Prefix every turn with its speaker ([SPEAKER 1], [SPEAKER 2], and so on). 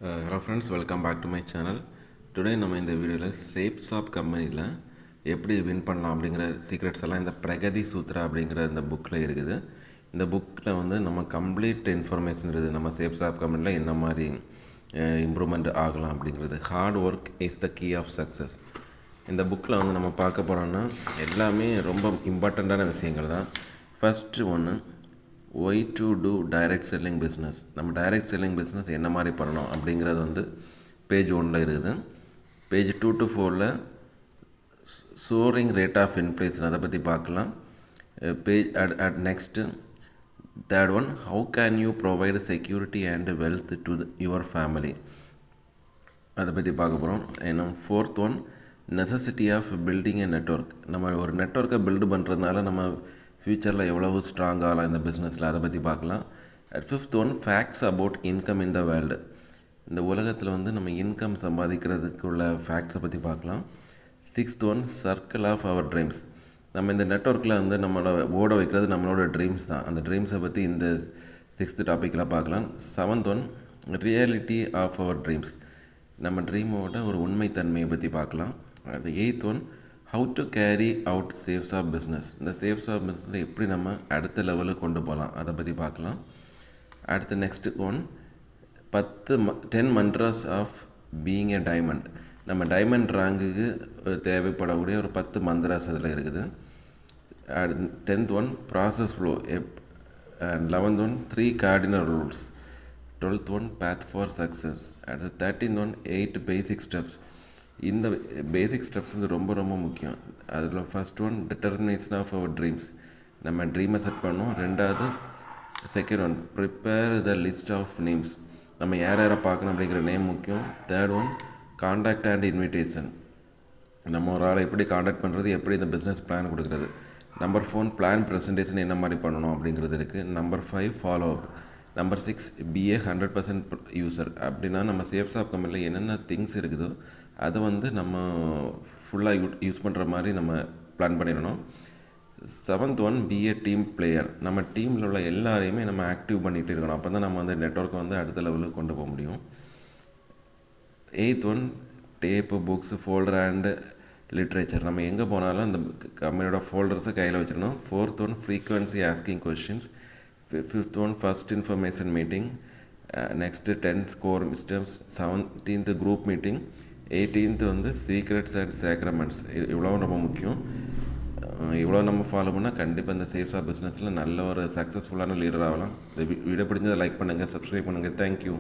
[SPEAKER 1] Hello friends, welcome back to my channel. Today நம்ம இந்த வீடியோவில் சேப்சாப் கம்பெனியில் எப்படி வின் பண்ணலாம் அப்படிங்கிற சீக்ரெட்ஸ் எல்லாம் இந்த பிரகதி சூத்ரா அப்படிங்கிற இந்த புக்கில் இருக்குது. இந்த புக்கில் வந்து நம்ம கம்ப்ளீட் இன்ஃபர்மேஷன் இருக்குது. நம்ம சேப்சாப் கம்பெனியில் என்ன மாதிரி இம்ப்ரூவ்மெண்ட் ஆகலாம் அப்படிங்கிறது. Hard work is the key of success. இந்த புக்கில் வந்து நம்ம பார்க்க போகிறோன்னா எல்லாமே ரொம்ப இம்பார்ட்டண்ட்டான விஷயங்கள் தான். ஃபஸ்ட்டு ஒன்று, why to do direct selling business. நம்ம டைரக்ட் செல்லிங் பிஸ்னஸ் என்ன மாதிரி பண்ணணும் அப்படிங்கிறது வந்து பேஜ் 1 இருக்குது. Page 2 to 4 soaring rate of inflation அதை பற்றி பார்க்கலாம். Page at next third one, how can you provide security and wealth to your family, அதை பற்றி பார்க்க போகிறோம். இன்னும் fourth one, necessity of building a network. நம்ம ஒரு நெட்ஒர்க்கை பில்டு பண்ணுறதுனால நம்ம ஃப்யூச்சரில் எவ்வளவு ஸ்ட்ராங் ஆகலாம் இந்த பிஸ்னஸில், அதை பற்றி பார்க்கலாம். At fifth one, facts about income in the world. இந்த உலகத்தில் வந்து நம்ம இன்கம் சம்பாதிக்கிறதுக்கு உள்ள ஃபேக்ட்ஸை பற்றி பார்க்கலாம். Sixth one, circle of our dreams. நம்ம இந்த நெட்ஒர்க்கில் வந்து நம்மளோட ஓட வைக்கிறது நம்மளோட ட்ரீம்ஸ் தான். அந்த ட்ரீம்ஸை பற்றி இந்த 6th டாப்பிக்கில் பார்க்கலாம். Seventh one, reality of our dreams. நம்ம ட்ரீமோட ஒரு உண்மைத்தன்மையை பற்றி பார்க்கலாம். அது eighth one, how to carry out சேப்சாப் பிஸ்னஸ். இந்த சேப்சாப் பிஸ்னஸை எப்படி நம்ம அடுத்த லெவலுக்கு கொண்டு போகலாம், அதை பற்றி பார்க்கலாம். அடுத்து next one, 10 mantras of being a diamond. நம்ம டைமண்ட் ரேங்குக்கு தேவைப்படக்கூடிய ஒரு 10 மந்த்ராஸ் அதில் இருக்குது. 10th one, process flow. And 11th one, 3 cardinal rules. 12th one, path for success. அடுத்து 13th ஒன், 8 பேசிக் ஸ்டெப்ஸ். இந்த பேசிக் ஸ்டெப்ஸ் வந்து ரொம்ப ரொம்ப முக்கியம். அதில் first one, determination of our dreams. நம்ம ட்ரீமை செட் பண்ணோம். ரெண்டாவது, second one, prepare the list of names. நம்ம யார் யாரை பார்க்கணும் அப்படிங்கிற நேம் முக்கியம். Third one, contact and invitation. நம்ம ஒரு ஆளை எப்படி காண்டாக்ட் பண்ணுறது, எப்படி இந்த பிஸ்னஸ் பிளான் கொடுக்குறது. நம்பர் 4, பிளான் ப்ரெசன்டேஷன் என்ன மாதிரி பண்ணணும் அப்படிங்கிறது இருக்குது. Number 5, follow up. Number 6, be a 100% user. அப்படின்னா நம்ம சேப்சாப் கம்பெனியில் என்னென்ன திங்ஸ் இருக்குதோ அதை வந்து நம்ம ஃபுல்லாக யூஸ் பண்ணுற மாதிரி நம்ம பிளான் பண்ணிடணும். 7th one, BA team player. நம்ம டீமில் உள்ள எல்லாரையுமே நம்ம ஆக்டிவ் பண்ணிகிட்டு இருக்கணும். அப்போ தான் நம்ம வந்து நெட்ஒர்க்கை வந்து அடுத்த லெவலுக்கு கொண்டு போக முடியும். 8th one, tape, books, folder and literature. நம்ம எங்கே போனாலும் அந்த கம்பெனியோட ஃபோல்டர்ஸை கையில் வச்சிடணும். 4th one, frequency asking questions. 5th one, first information meeting. Next 10 score systems. 17th group meeting. 18th வந்து சீக்ரெட்ஸ் அண்ட் சேக்ரமெண்ட்ஸ். இவ்வளோ ரொம்ப முக்கியம். இவ்வளோ நம்ம ஃபாலோ பண்ணால் கண்டிப்பாக இந்த சேப்சாப் பிஸ்னஸில் நல்ல ஒரு சக்ஸஸ்ஃபுல்லான லீடர் ஆகலாம். இந்த வீடியோ பிடிச்சதை லைக் பண்ணுங்கள், சப்ஸ்கிரைப் பண்ணுங்கள். தேங்க்யூ.